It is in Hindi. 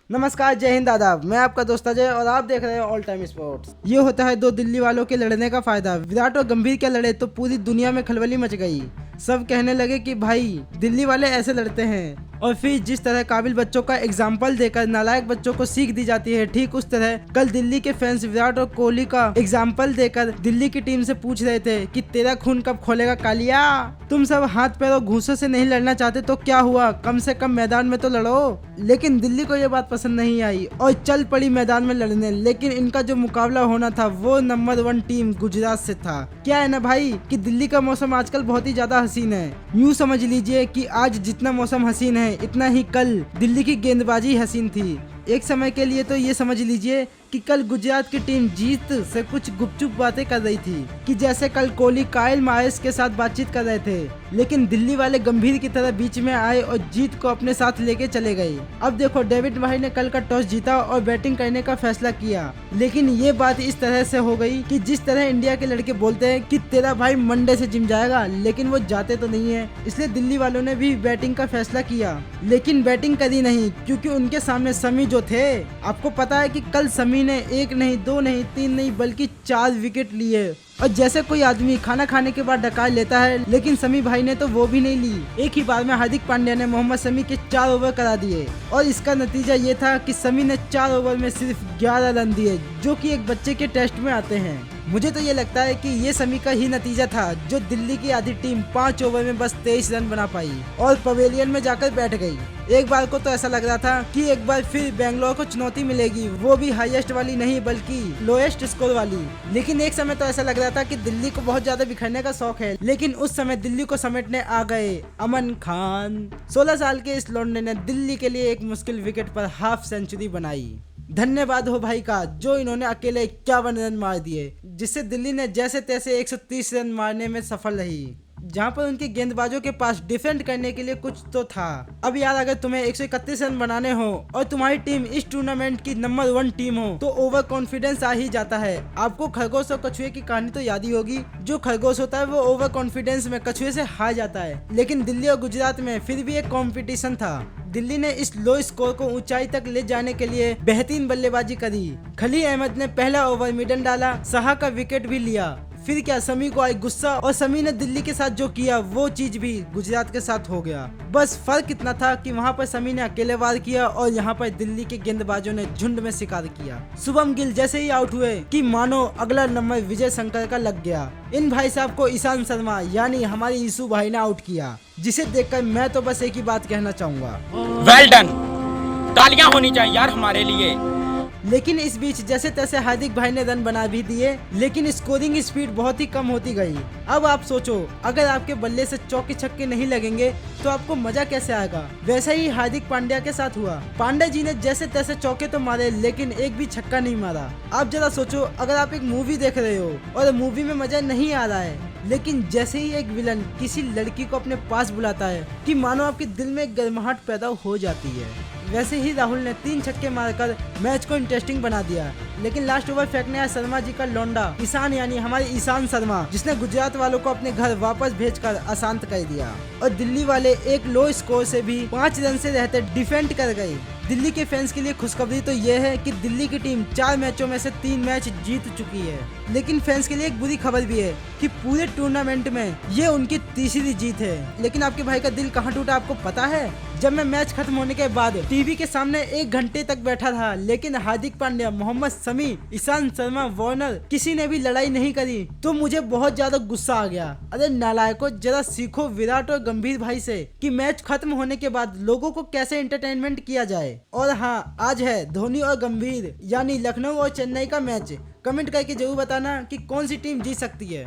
नमस्कार, जय हिंद, आदाब। मैं आपका दोस्त अजय और आप देख रहे हैं ऑल टाइम स्पोर्ट्स। ये होता है दो दिल्ली वालों के लड़ने का फायदा। विराट और गंभीर के लड़े तो पूरी दुनिया में खलबली मच गई। सब कहने लगे कि भाई दिल्ली वाले ऐसे लड़ते हैं। और फिर जिस तरह काबिल बच्चों का एग्जाम्पल देकर नालायक बच्चों को सीख दी जाती है, ठीक उस तरह कल दिल्ली के फैंस विराट और कोहली का एग्जाम्पल देकर दिल्ली की टीम से पूछ रहे थे कि तेरा खून कब खोलेगा कालिया। तुम सब हाथ पैरों घूंसों से नहीं लड़ना चाहते तो क्या हुआ, कम से कम मैदान में तो लड़ो। लेकिन दिल्ली को ये बात पसंद नहीं आई और चल पड़ी मैदान में लड़ने। लेकिन इनका जो मुकाबला होना था वो नंबर 1 टीम गुजरात से था। क्या है ना भाई कि दिल्ली का मौसम आजकल बहुत ही ज्यादा हसीन है। यूँ समझ लीजिए कि आज जितना मौसम हसीन है इतना ही कल दिल्ली की गेंदबाजी हसीन थी। एक समय के लिए तो ये समझ लीजिए कि कल गुजरात की टीम जीत से कुछ गुपचुप बातें कर रही थी कि जैसे कल कोहली काइल मायर्स के साथ बातचीत कर रहे थे। लेकिन दिल्ली वाले गंभीर की तरह बीच में आए और जीत को अपने साथ लेके चले गए। अब देखो, डेविड भाई ने कल का टॉस जीता और बैटिंग करने का फैसला किया। लेकिन ये बात इस तरह से हो गई कि जिस तरह इंडिया के लड़के बोलते हैं कि तेरा भाई मंडे से जिम जाएगा, लेकिन वो जाते तो नहीं है। इसलिए दिल्ली वालों ने भी बैटिंग का फैसला किया, लेकिन बैटिंग करी नहीं क्योंकि उनके सामने समी जो थे। आपको पता है कि कल समी ने 1 नहीं 2 नहीं 3 नहीं बल्कि 4 विकेट लिए। और जैसे कोई आदमी खाना खाने के बाद डकार लेता है, लेकिन समी भाई ने तो वो भी नहीं ली। एक ही बार में हार्दिक पांड्या ने मोहम्मद शमी के 4 ओवर करा दिए और इसका नतीजा ये था कि शमी ने 4 ओवर में सिर्फ 11 रन दिए, जो कि एक बच्चे के टेस्ट में आते हैं। मुझे तो ये लगता है कि ये शमी का ही नतीजा था जो दिल्ली की आधी टीम 5 ओवर में बस 23 रन बना पाई और पवेलियन में जाकर बैठ गई। एक बार को तो ऐसा लग रहा था कि एक बार फिर बेंगलोर को चुनौती मिलेगी, वो भी हाईएस्ट वाली नहीं बल्कि लोएस्ट स्कोर वाली। लेकिन एक समय तो ऐसा लग रहा था कि दिल्ली को बहुत ज्यादा बिखरने का शौक है, लेकिन उस समय दिल्ली को समेटने आ गए अमन खान। 16 साल के इस लौंडे ने दिल्ली के लिए एक मुश्किल विकेट पर हाफ सेंचुरी बनाई। धन्यवाद हो भाई का, जो इन्होंने अकेले 51 रन मार दिए, जिससे दिल्ली ने जैसे तैसे 130 रन मारने में सफल रही, जहां पर उनके गेंदबाजों के पास डिफेंड करने के लिए कुछ तो था। अब यार, अगर तुम्हें 131 रन बनाने हो और तुम्हारी टीम इस टूर्नामेंट की नंबर 1 टीम हो तो ओवर कॉन्फिडेंस आ ही जाता है। आपको खरगोश और कछुए की कहानी तो याद ही होगी। जो खरगोश होता है वो ओवर कॉन्फिडेंस में कछुए से हार जाता है। लेकिन दिल्ली और गुजरात में फिर भी एक कॉम्पिटिशन था। दिल्ली ने इस लो स्कोर को ऊंचाई तक ले जाने के लिए बेहतरीन बल्लेबाजी करी। खलील अहमद ने पहला ओवर मिडन डाला, साहा का विकेट भी लिया। फिर क्या, समी को आई गुस्सा और समी ने दिल्ली के साथ जो किया वो चीज भी गुजरात के साथ हो गया। बस फर्क इतना था कि वहाँ पर समी ने अकेले वार किया और यहाँ पर दिल्ली के गेंदबाजों ने झुंड में शिकार किया। शुभम गिल जैसे ही आउट हुए कि मानो अगला नंबर विजय शंकर का लग गया। इन भाई साहब को ईशान शर्मा यानी हमारे यीशु भाई ने आउट किया, जिसे देखकर मैं तो बस एक ही बात कहना चाहूंगा, वेल डन। तालियां होनी चाहिए यार हमारे लिए। लेकिन इस बीच जैसे तैसे हार्दिक भाई ने रन बना भी दिए, लेकिन स्कोरिंग स्पीड बहुत ही कम होती गई। अब आप सोचो, अगर आपके बल्ले से चौके छक्के नहीं लगेंगे तो आपको मजा कैसे आएगा। वैसा ही हार्दिक पांड्या के साथ हुआ। पांड्या जी ने जैसे तैसे चौके तो मारे, लेकिन एक भी छक्का नहीं मारा। आप जरा सोचो, अगर आप एक मूवी देख रहे हो और मूवी में मजा नहीं आ रहा है, लेकिन जैसे ही एक विलन किसी लड़की को अपने पास बुलाता है कि मानो आपके दिल में गर्माहट पैदा हो जाती है। वैसे ही राहुल ने 3 छक्के मारकर मैच को इंटरेस्टिंग बना दिया। लेकिन लास्ट ओवर फेंकने आया शर्मा जी का लौंडा ईशान यानी हमारे ईशान शर्मा, जिसने गुजरात वालों को अपने घर वापस भेजकर अशांत कर दिया। और दिल्ली वाले एक लो स्कोर से भी 5 रन से रहते डिफेंड कर गए। दिल्ली के फैंस के लिए खुशखबरी तो यह है कि दिल्ली की टीम 4 मैचों में से 3 मैच जीत चुकी है। लेकिन फैंस के लिए एक बुरी खबर भी है कि पूरे टूर्नामेंट में ये उनकी तीसरी जीत है। लेकिन आपके भाई का दिल कहाँ टूटा आपको पता है? जब मैं मैच खत्म होने के बाद टीवी के सामने 1 घंटे तक बैठा था, लेकिन हार्दिक पांड्या, मोहम्मद शमी, ईशान शर्मा, वार्नर किसी ने भी लड़ाई नहीं करी, तो मुझे बहुत ज्यादा गुस्सा आ गया। अरे नालायकों, जरा सीखो विराट और गंभीर भाई से कि मैच खत्म होने के बाद लोगों को कैसे एंटरटेनमेंट किया जाए। और हाँ, आज है धोनी और गंभीर यानी लखनऊ और चेन्नई का मैच। कमेंट करके जरूर बताना कि कौन सी टीम जीत सकती है।